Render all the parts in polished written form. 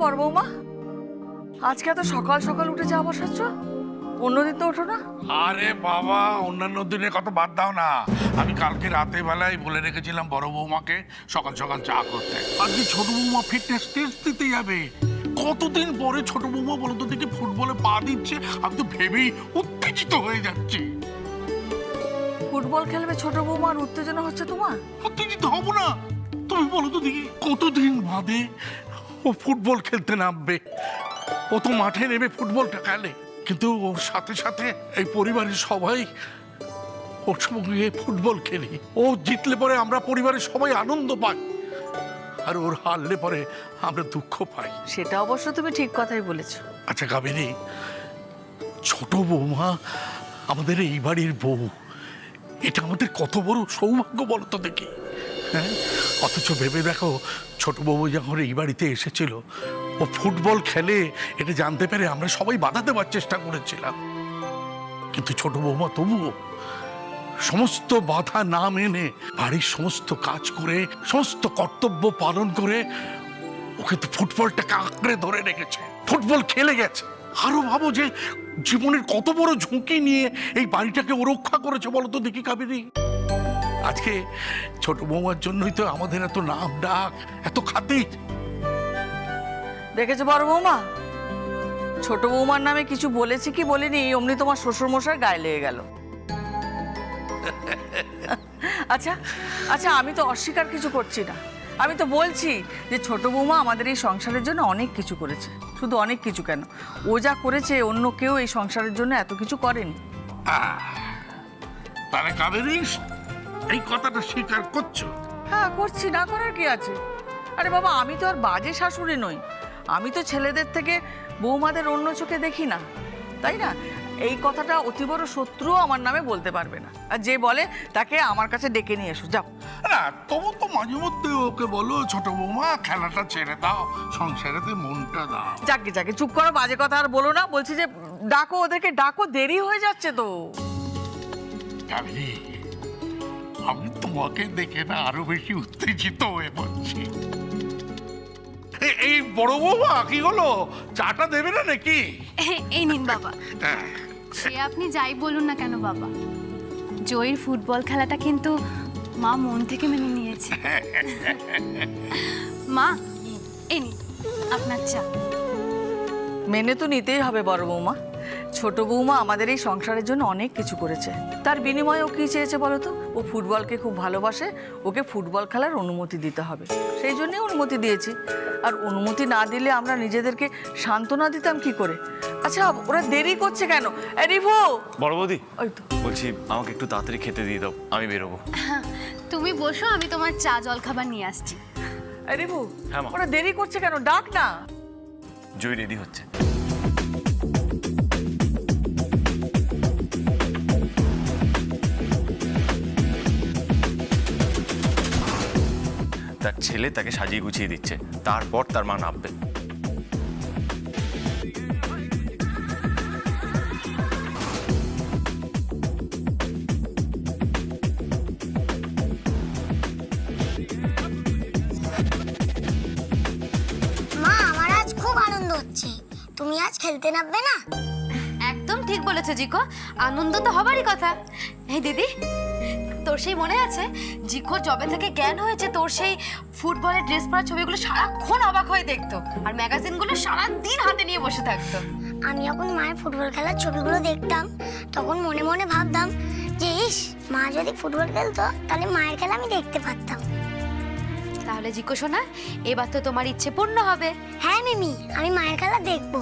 বড় বৌমা, আজকে এত সকাল সকাল উঠে চা বসাচ্ছ? অন্যদিন তো ওঠো না। আরে বাবা, অন্যান্য দিনের কথা বাদ দাও না। আমি কালকে রাতে বেলায় বলে রেখেছিলাম বড় বৌমাকে সকাল সকাল চা করতে। আজকে ছোট বৌমা ফিটনেস টেস্ট দিতে যাবে। কতদিন পরে ছোট বৌমা বলতো দেখি ফুটবলে পা দিচ্ছে, আমি তো ভেবেই উত্তেজিত হয়ে যাচ্ছি। ফুটবল খেলবে ছোট বৌমা আর উত্তেজনা হচ্ছে তোমার? উত্তেজিত হবো না? তুমি বলো তো দেখি, কতদিন বাদে ও ফুটবল খেলতে নামবে। ও তো মাঠে নেমে ফুটবলটা খেলে, কিন্তু ওর সাথে সাথে এই পরিবারের সবাই ওর সঙ্গে ফুটবল খেলি। ও জিতলে পরে আমরা পরিবারের সবাই আনন্দ পাই, আর ওর হারলে পরে আমরা দুঃখ পাই। সেটা অবশ্য তুমি ঠিক কথাই বলেছো। আচ্ছা কাবেরী, ছোট বৌমা আমাদের এই বাড়ির বউ, এটা আমাদের কত বড় সৌভাগ্য বলো তো দেখি। হ্যাঁ, অথচ ভেবে দেখো, ছোট বউ যখন এই বাড়িতে এসেছিল, ও ফুটবল খেলে এটা জানতে পেরে আমরা সবাই বাধা দেওয়ার চেষ্টা করেছিলাম, কিন্তু ছোট বৌমা তবুও সমস্ত বাধা না মেনে বাড়ির সমস্ত কাজ করে, সমস্ত কর্তব্য পালন করে ওকে তো ফুটবলটাকে আঁকড়ে ধরে রেখেছে, ফুটবল খেলে গেছে। আরো ভাবো যে জীবনের কত বড় ঝুঁকি নিয়ে এই বাড়িটাকে ও রক্ষা করেছে বলো তো দেখি কাবেরী। আজকে ছোট বৌমার জন্যই তো আমাদের এত নাম ডাক, এত খাতির। দেখেছো বড় বৌমা, ছোট বৌমার নামে কিছু বলেছি কি বলিনি, অমনি তোমার শ্বশুর মশাই গায়ে লেগে গেল। আচ্ছা আচ্ছা, আমি তো অস্বীকার কিছু করছি না, আমি তো বলছি যে ছোট বৌমা আমাদের এই সংসারের জন্য অনেক কিছু করেছে। শুধু অনেক কিছু কেন, ও যা করেছে অন্য কেউ এই সংসারের জন্য এত কিছু করেনি। তাহলে কাবেরী এই কথাটা স্বীকার করছো? হ্যাঁ করছি, না করার কি আছে। আরে বাবা, আমি তো আর বাজে শাশুড়ি নই, আমি তো ছেলেদের থেকে বৌমাদের অন্য চোখে দেখি না, তাই না? এই কথাটা অতি বড় শত্রুও আমার নামে বলতে পারবে না, আর যে বলে তাকে আমার কাছে ডেকে নিয়ে এসো, যাও। না, তবু তো মাঝে মধ্যে ওকে বলো ছোট বৌমা খেলাটা ছেড়ে দাও, সংসারেতে মনটা দাও। যাকে যাকে, চুপ করো, বাজে কথা আর বলো না। বলছি যে ডাকো ওদেরকে, ডাকো, দেরি হয়ে যাচ্ছে তো। কাবেরী, আমি তোমাকে দেখে না আরো বেশি উত্তেজিত হয়ে পড়ছি। এই বড় বৌমা কি হলো, চাটা দেবে না নাকি? এই নিন বাবা। সে আপনি যাই বলুন না কেন বাবা, জয়ের ফুটবল খেলাটা কিন্তু মা মন থেকে মেনে নিয়েছে। মা, এই নিন আপনার চা। মেনে তো নিতেই হবে বড় বৌমা, ছোট বৌমা আমাদের এই সংসারের জন্য অনেক কিছু করেছে। তার বিনিময়ে ও কি চেয়েছে বলো তো? ও ফুটবলকে খুব ভালোবাসে, ওকে ফুটবল খেলার অনুমতি দিতে হবে, সেই জন্যই অনুমতি দিয়েছি। আর অনুমতি না দিলে আমরা নিজেদেরকে সান্ত্বনা দিতাম কি করে? আচ্ছা, ওরা দেরি করছে কেন? রিভু, বড় বৌদি, ওই তো বলছি আমাকে একটু তাড়াতাড়ি খেতে দিয়ে দাও, আমি বেরোবো। তুমি বসো, আমি তোমার চা জল খাবার নিয়ে আসছি। রিভু, হ্যাঁ মা। ওরা দেরি করছে কেন? ডাক না। জয় রেডি হচ্ছে। তার ছেলে তাকে সাজিয়ে গুছিয়ে দিচ্ছে, তারপর তার মা নামবে। মা, আমার আজ খুব আনন্দ হচ্ছে। তুমি আজ খেলতে নামবে না? একদম ঠিক বলেছো জিকো, আনন্দ তো হবারই কথা। এই দিদি, তোর সেই মনে আছে জিকোর জবে থেকে জ্ঞান হয়েছে, তোর সেই ফুটবলের ড্রেস পরা ছবিগুলো সারাক্ষণ অবাক হয়ে দেখতো, আর ম্যাগাজিনগুলো সারাদিন হাতে নিয়ে বসে থাকতো। আমি যখন মায়ের ফুটবল খেলার ছবিগুলো দেখতাম, তখন মনে মনে ভাবতাম যে ইস, মা যদি ফুটবল খেলতো তাহলে মায়ের খেলা আমি দেখতে পারতাম। তাহলে জিকো শোনা, এবার তো তোমার ইচ্ছে পূর্ণ হবে। হ্যাঁ মিমি, আমি মায়ের খেলা দেখবো,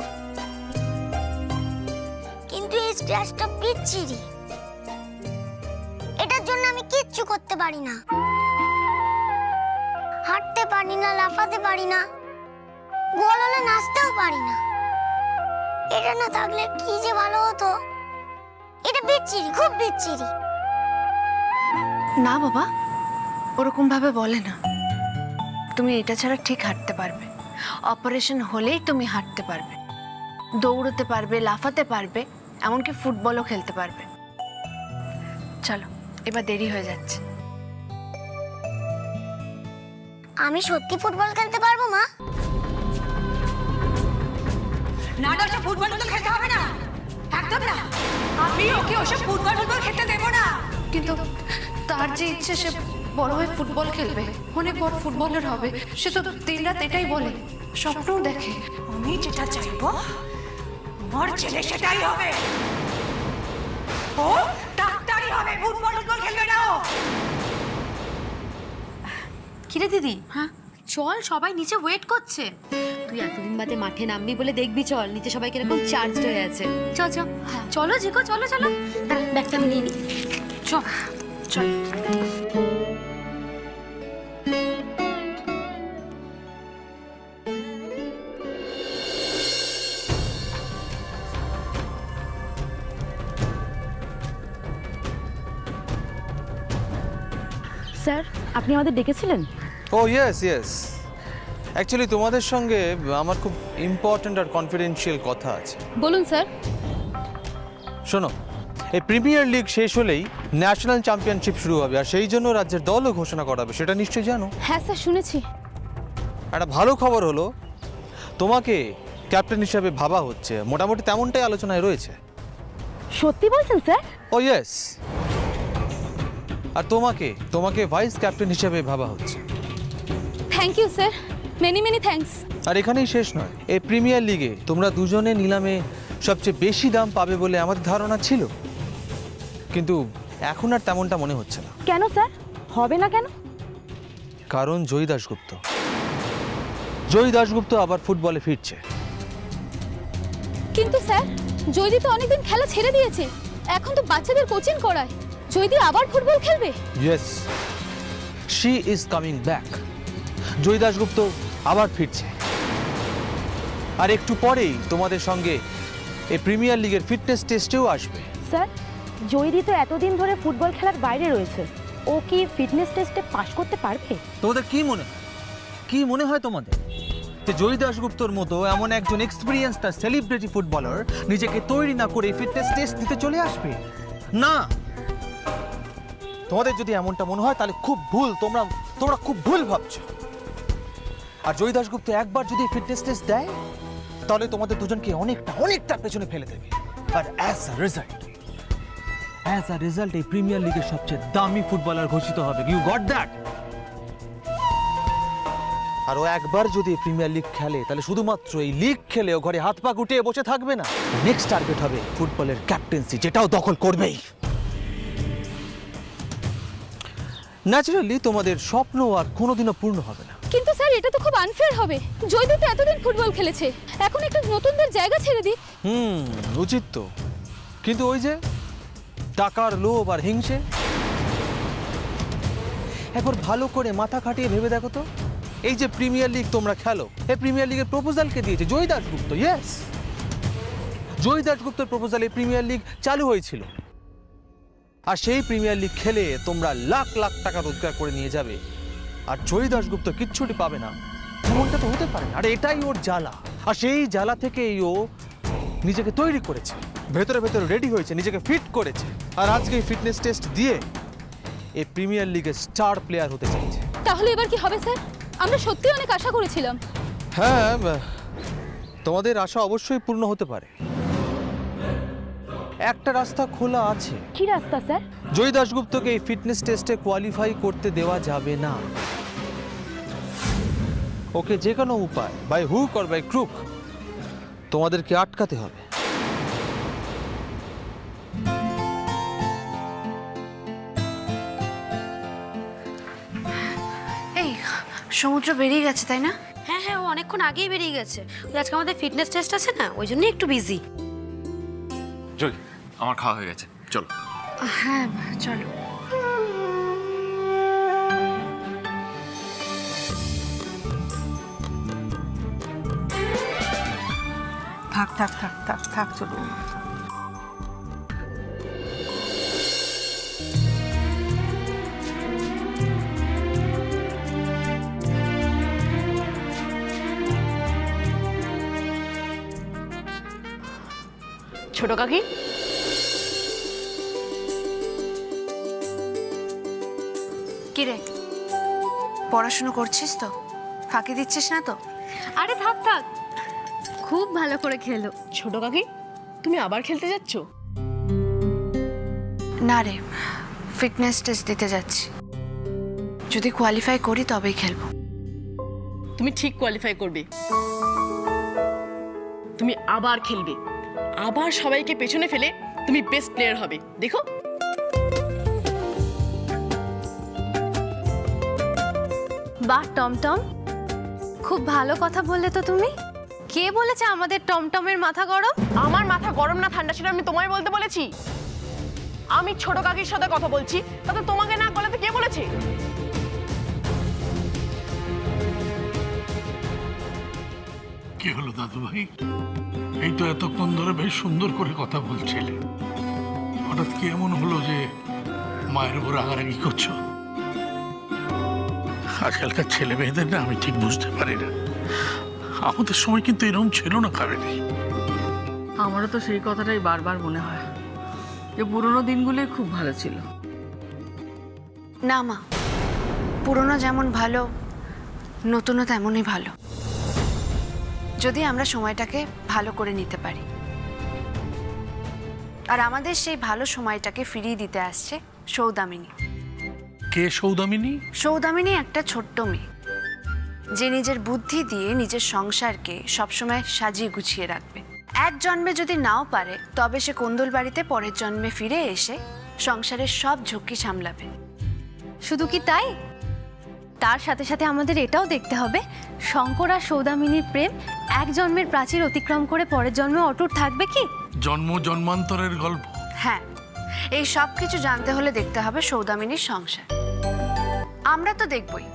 কিন্তু এই স্ট্রেসটা পিচ্ছিরি, এটার জন্য আমি কিচ্ছু করতে পারি না। হাঁটতে পারি না, লাফাতে পারি না, গোল হলে নাচতেও পারি না। এটা না থাকলে কি যে ভালো হতো। এটা বিচ্ছিরি, খুব বিচ্ছিরি। না বাবা, ওরকম ভাবে বলে না। তুমি এটা ছাড়া ঠিক হাঁটতে পারবে, অপারেশন হলেই তুমি হাঁটতে পারবে, দৌড়তে পারবে, লাফাতে পারবে, এমনকি ফুটবলও খেলতে পারবে। চলো, এবার দেরি হয়ে যাচ্ছে। আমি সত্যি ফুটবল খেলতে পারবো মা? না না, ওসব ফুটবল তো খেলতে হবে না, একদম না। আমি ওকে ওসব ফুটবল খেলতে দেবো না। কিন্তু তার যে ইচ্ছে সে বড় হয়ে ফুটবল খেলবে, অনেক বড় ফুটবলার হবে, সে তো দিনরাত এটাই বলে, স্বপ্নও দেখে। আমি যেটা চাইবো আমার ছেলে সেটাই হবে। ও ডাক্তারই হবে, ফুটবল খেলবে না ও। কিরে দিদি, হ্যাঁ চল, সবাই নিচে ওয়েট করছে। তুই এতদিন বাদে মাঠে নামবি বলে দেখবি, চল নিচে সবাই কিরকম চার্জড হয়ে আছে। চল চল, চলো জিকো, চলো চলো, ব্যাগটা আমি নিয়ে নিই। চল চল। স্যার, আপনি আমাদের ডেকেছিলেন? ও ইয়েস ইয়েস, অ্যাকচুয়ালি তোমাদের সঙ্গে আমার খুব ইম্পর্ট্যান্ট আর কনফিডেন্সিয়াল কথা আছে। বলুন স্যার। শোনো, এই প্রিমিয়ার লিগ শেষ হলেই ন্যাশনাল চ্যাম্পিয়নশিপ শুরু হবে, আর সেই জন্য রাজ্যের দলও ঘোষণা করা হবে, সেটা নিশ্চয়ই জানো। হ্যাঁ স্যার, শুনেছি। একটা ভালো খবর হলো, তোমাকে ক্যাপ্টেন হিসাবে ভাবা হচ্ছে, মোটামুটি তেমনটাই আলোচনায় রয়েছে। সত্যি বলছেন স্যার? ও ইয়েস, আর তোমাকে ভাইস ক্যাপ্টেন হিসাবে ভাবা হচ্ছে। Thank you sir, many many thanks. আর এখানেই শেষ নয়, এই প্রিমিয়ার লিগে তোমরা দুজনে নিলামে সবচেয়ে বেশি দাম পাবে বলে আমাদের ধারণা ছিল, কিন্তু এখন আর তেমনটা মনে হচ্ছে না। কেন স্যার, হবে না কেন? কারণ জয়ী দাশগুপ্ত আবার ফুটবলে ফিরছে। কিন্তু স্যার, জয়দি তো অনেকদিন খেলা ছেড়ে দিয়েছে, এখন তো বাচ্চাদের কোচিং করায়। জয়দি আবার ফুটবল খেলবে? Yes, she is coming back. Joyee Dasgupta আবার ফিরছে, আর একটু পরেই তোমাদের সঙ্গে এই প্রিমিয়ার লিগের ফিটনেস টেস্টেও আসবে। স্যার, জয়দি তো এতদিন ধরে ফুটবল খেলার বাইরে রয়েছে, ও কি ফিটনেস টেস্টে পাশ করতে পারবে? তোমাদের কি মনে হয় তোমাদের যে জয়ী দাশগুপ্তর মতো এমন একজন এক্সপিরিয়েন্সড আর সেলিব্রিটি ফুটবলার নিজেকে তৈরি না করে ফিটনেস টেস্ট দিতে চলে আসবে? না, তোমাদের যদি এমনটা মনে হয় তাহলে খুব ভুল, তোমরা খুব ভুল ভাবছো। আর জয়ী দাশগুপ্ত একবার যদি ফিটনেস টেস্ট দেয় তাহলে তোমাদের দুজনকে অনেকটা পেছনে ফেলে দেবে, আর অ্যাজ আ রেজাল্ট এই প্রিমিয়ার লিগের সবচেয়ে দামি ফুটবলার ঘোষিত হবে। You got that? আর ও একবার যদি প্রিমিয়ার লিগ খেলে তাহলে শুধুমাত্র এই লিগ খেলে ও ঘরে হাত পা গুটিয়ে বসে থাকবে না, নেক্সট টার্গেট হবে ফুটবলের ক্যাপ্টেন্সি, যেটাও দখল করবেই। ন্যাচারালি তোমাদের স্বপ্ন আর কোনোদিনও পূর্ণ হবে না। কিন্তু স্যার, এটা তো খুব আনফেয়ার হবে। জয়দি তো এতদিন ফুটবল খেলেছে, এখন একটু নতুনদের জায়গা ছেড়ে দিই। উচিত তো, কিন্তু ওই যে টাকার লোভ আর হিংসে, একবার ভালো করে মাথা খাটিয়ে ভেবে দেখো তো, এই যে প্রিমিয়ার লিগ তোমরা খেলো, এই প্রিমিয়ার লিগের প্রপোজাল কে দিয়েছে? জয়ী দাশগুপ্ত। ইয়েস, জয়ী দাশগুপ্তের প্রপোজালে প্রিমিয়ার লিগ চালু হয়েছিল, আর সেই প্রিমিয়ার লিগ খেলে তোমরা লাখ লাখ টাকা রোজগার করে নিয়ে যাবে, আর জয়ী দাশগুপ্ত কিচ্ছুটি পাবে না, এমনটা তো হতে পারে না। আর এটাই ওর জ্বালা, আর সেই জ্বালা থেকেই ও নিজেকে তৈরি করেছে, ভেতরে রেডি হয়েছে, নিজেকে ফিট করেছে, আর আজকে ফিটনেস টেস্ট দিয়ে এই প্রিমিয়ার লিগের স্টার প্লেয়ার হতে চাইছে। তাহলে এবার কি হবে স্যার? আমরা সত্যি অনেক আশা করেছিলাম। হ্যাঁ, তোমাদের আশা অবশ্যই পূর্ণ হতে পারে। একটা রাস্তা খোলা আছে। কি রাস্তা স্যার? জয়ী দাশগুপ্তকে এই ফিটনেস টেস্টে কোয়ালিফাই করতে দেওয়া যাবে না। ওকে যে কোনো উপায়, by hook or by crook, তোমাদেরকে আটকাতে হবে। এই সমুদ্র বেরিয়ে গেছে তাই না? হ্যাঁ হ্যাঁ, ও অনেকক্ষণ আগেই বেরিয়ে গেছে। ওই আজকে আমাদের ফিটনেস টেস্ট আছে না, ওই জন্যই একটু বিজি। জয়, আমার খাওয়া হয়ে গেছে, চলো। হ্যাঁ চলো। থাক চলো। ছোট কাকি, কি রে, পড়াশুনো করছিস তো? ফাঁকি দিচ্ছিস না তো? আরে থাক থাক, খুব ভালো করে খেলো। ছোট কাকি, তুমি আবার খেলতে যাচ্ছ? না রে, ফিটনেস টেস্ট দিতে যাচ্ছি। যদি কোয়ালিফাই করি তবেই খেলবো। তুমি ঠিক কোয়ালিফাই করবে, তুমি আবার খেলবে, আবার সবাইকে পেছনে ফেলে তুমি বেস্ট প্লেয়ার হবে, দেখো। বাহ টমটম, খুব ভালো কথা বললে তো তুমি। কে বলেছে আমাদের টমটমের মাথা গরম? আমার মাথা গরম না ঠান্ডা সেটা আমি তোমায় বলতে বলেছি? আমি ছোট কাকির সাথে কথা বলছি, তাতে তোমাকে না বলাতে কে বলেছে? কি হলো দাদু ভাই? এই তো এতক্ষণ ধরে বেশ সুন্দর করে কথা বলছিলে, হঠাৎ কি এমন হলো যে মায়ের উপর রাগারাগি করছো? আজকালকার ছেলে মেয়েদের না আমি ঠিক বুঝতে পারি না। আমাদের সময় কিন্তু এরকম ছিল না কাবেরী। আমারও তো সেই কথাটাই বারবার মনে হয় যে পুরোনো দিনগুলোই খুব ভালো ছিল। না মা, পুরনো যেমন ভালো, নতুনও তেমনই ভালো, যদি আমরা সময়টাকে ভালো করে নিতে পারি। আর আমাদের সেই ভালো সময়টাকে ফিরিয়ে দিতে আসছে সৌদামিনী। কে সৌদামিনী? সৌদামিনী একটা ছোট্ট মেয়ে, যে নিজের বুদ্ধি দিয়ে নিজের সংসারকে সবসময় সাজিয়ে গুছিয়ে রাখবে। এক জন্মে যদি নাও পারে, তবে সে কোন্দল বাড়িতে পরের জন্মে ফিরে এসে সংসারের সব ঝুঁকি সামলাবে। শুধু কি তাই, তার সাথে সাথে আমাদের এটাও দেখতে হবে শঙ্কর আর সৌদামিনীর প্রেম এক জন্মের প্রাচীর অতিক্রম করে পরের জন্মে অটুট থাকবে কি? জন্ম জন্মান্তরের গল্প। হ্যাঁ, এই সব কিছু জানতে হলে দেখতে হবে সৌদামিনীর সংসার। আমরা তো দেখবই,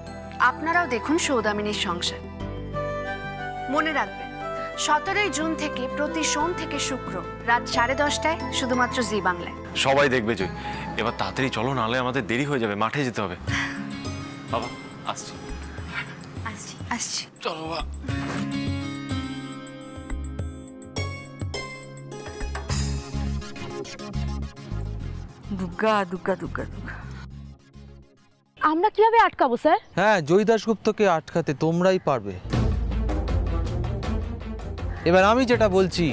আপনারাও দেখুন সৌদামিনীর সংসার। মনে রাখবেন, 17 জুন থেকে প্রতি সোম থেকে শুক্র রাত 10:30টায় শুধুমাত্র জি বাংলায়। সবাই দেখবে জয়। এবার তাড়াতাড়ি চলো, নাহলে আমাদের দেরি হয়ে যাবে, মাঠে যেতে হবে। বাবা আসছি। আসছি আসছি। চলো বা। দুগ্গা দুগ্গা দুগ্গা দুগ্গা। আমরা কিভাবে আটকাবো স্যার? হ্যাঁ, জয়ী দাশগুপ্তকে আটকাতে তোমরাই পারবে। এবার আমি যেটা বলছি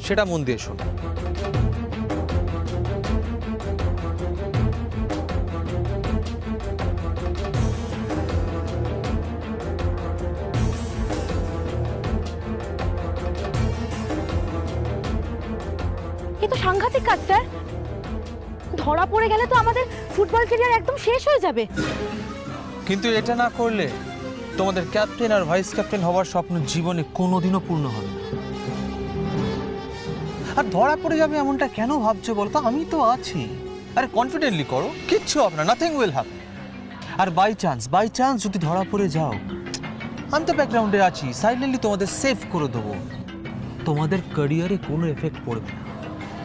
সেটা মন দিয়ে শোনো। এ তো সাংঘাতিক কাজ স্যার। ধরা পড়ে গেলে তো আমাদের ফুটবল ক্যারিয়ার একদম শেষ হয়ে যাবে। কিন্তু এটা না করলে তোমাদের ক্যাপ্টেন আর ভাইস ক্যাপ্টেন হওয়ার স্বপ্ন জীবনে কোনোদিনও পূর্ণ হবে না। আর ধরা পড়ে যাবে এমনটা কেন ভাবছো বলতো? আমি তো আছি। আরে কনফিডেন্টলি করো, কিচ্ছু হবে না, নাথিং উইল হ্যাপেন। আর বাই চান্স যদি ধরা পড়ে যাও, আমি তো ব্যাকগ্রাউন্ডে আছি, সাইলেন্টলি তোমাদের সেভ করে দেবো। তোমাদের ক্যারিয়ারে কোনো এফেক্ট পড়বে না,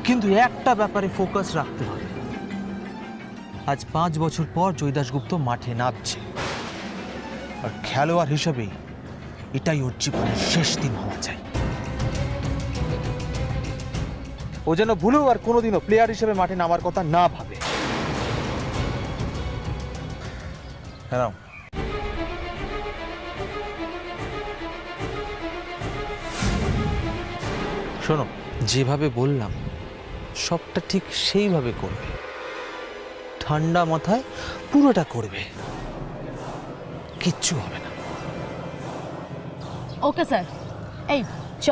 কিন্তু একটা ব্যাপারে ফোকাস রাখতে হবে। আজ 5 বছর পর জয়ী দাশগুপ্ত মাঠে নামছে, আর খেলোয়াড় হিসেবে এটাই ওর জীবনের শেষ দিন হওয়া চাই। ও যেন ভুলেও আর কোনোদিনও প্লেয়ার হিসেবে মাঠে নামার কথা না ভাবে। হ্যাঁ, শোনো, যেভাবে বললাম সবটা ঠিক সেইভাবে করবে, ঠান্ডা মাথায় পুরোটা করবে, কিচ্ছু হবে না। ওকে স্যার, এই চ।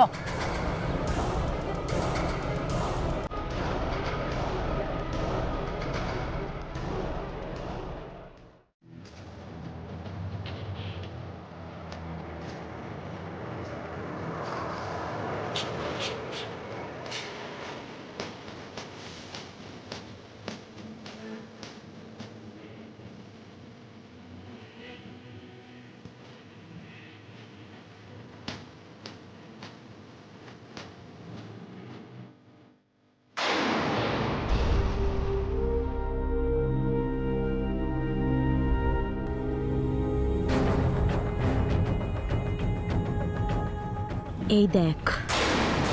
এই দেখ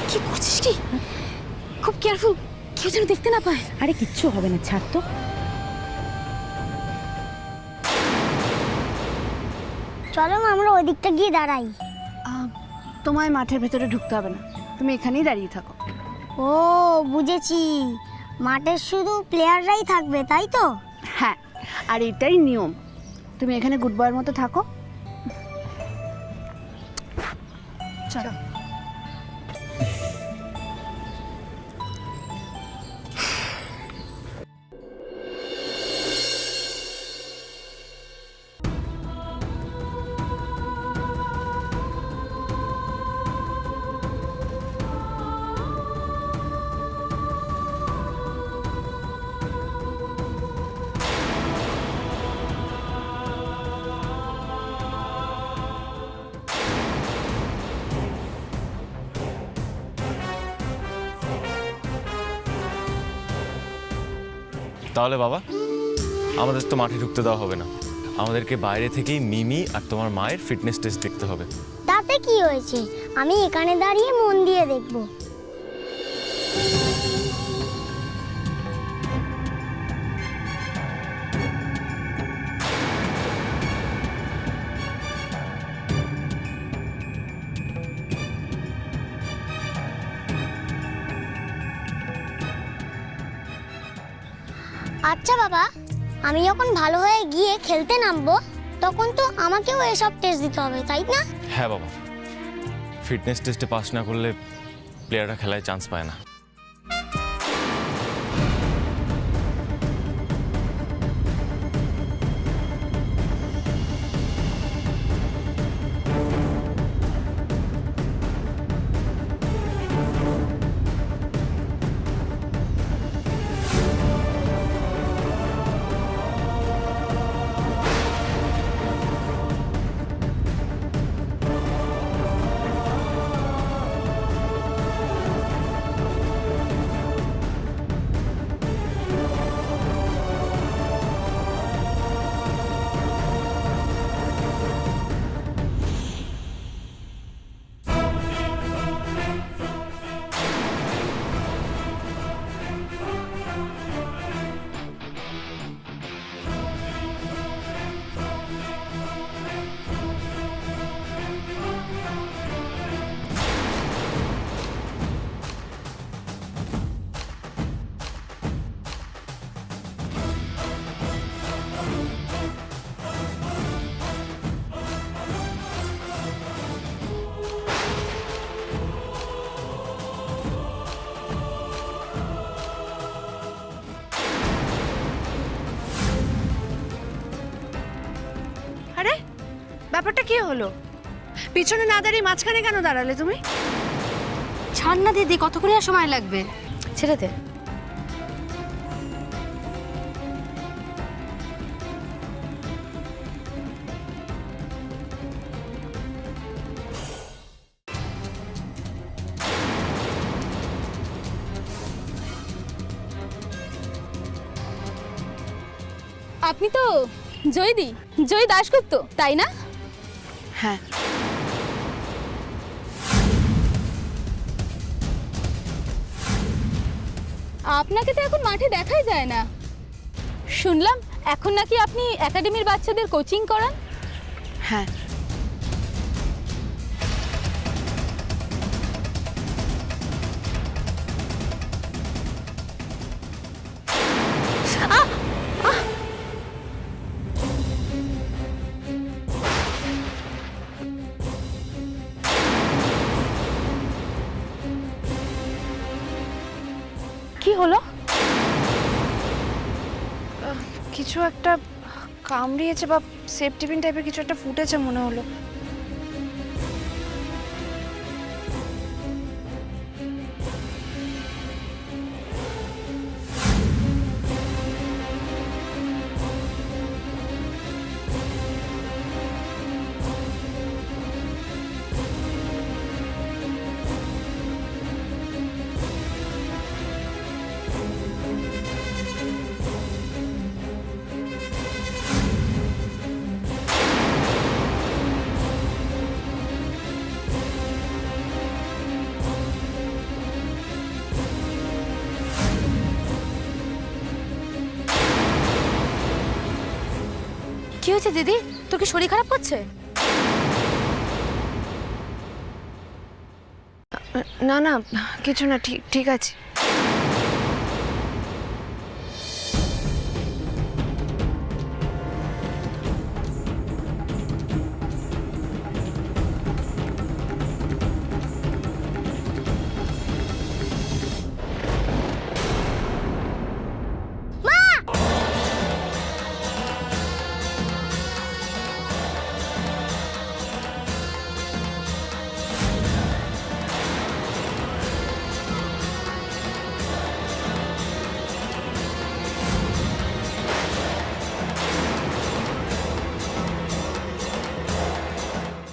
কি করছিস কি, খুব কেয়ারফুল, কেউ যেন দেখতে না পায়। আরে কিচ্ছু হবে না, ছাড় তো। চলো মা, আমরা ওই দিকটা গিয়ে দাঁড়াই। তোমায় মাঠের ভেতরে ঢুকতে হবে না, তুমি এখানেই দাঁড়িয়ে থাকো। ও বুঝেছি, মাঠে শুধু প্লেয়াররাই থাকবে তাই তো? হ্যাঁ, আর এটাই নিয়ম। তুমি এখানে গুড বয়ের মতো থাকো। চলো। তাহলে বাবা, আমাদের তো মাঠে ঢুকতে দেওয়া হবে না, আমাদেরকে বাইরে থেকেই মিমি আর তোমার মায়ের ফিটনেস টেস্ট দেখতে হবে। তাতে কি হয়েছে, আমি এখানে দাঁড়িয়ে মন দিয়ে দেখব। আচ্ছা বাবা, আমি যখন ভালো হয়ে গিয়ে খেলতে নামবো তখন তো আমাকেও এসব টেস্ট দিতে হবে তাই না? হ্যাঁ বাবা, ফিটনেস টেস্টে পাস না করলে প্লেয়াররা খেলায় চান্স পায় না। আরে ব্যাপারটা কি হলো? পিছনে না দাঁড়িয়ে মাঝখানে কেন দাঁড়ালে তুমি? ছাড় না দিদি, কতক্ষণই আর সময় লাগবে, ছেড়ে দে। আপনি তো জয় দাশগুপ্ত তাই না? হ্যাঁ। আপনাকে তো এখন মাঠে দেখাই যায় না। শুনলাম এখন নাকি আপনি একাডেমির বাচ্চাদের কোচিং করান। হ্যাঁ, কি হলো? কিছু একটা কামড়িয়েছে বা সেফটি পিন টাইপের কিছু একটা ফুটেছে মনে হলো। কি হয়েছে দিদি, তোর কি শরীর খারাপ করছে? না না কিছু না, ঠিক ঠিক আছে।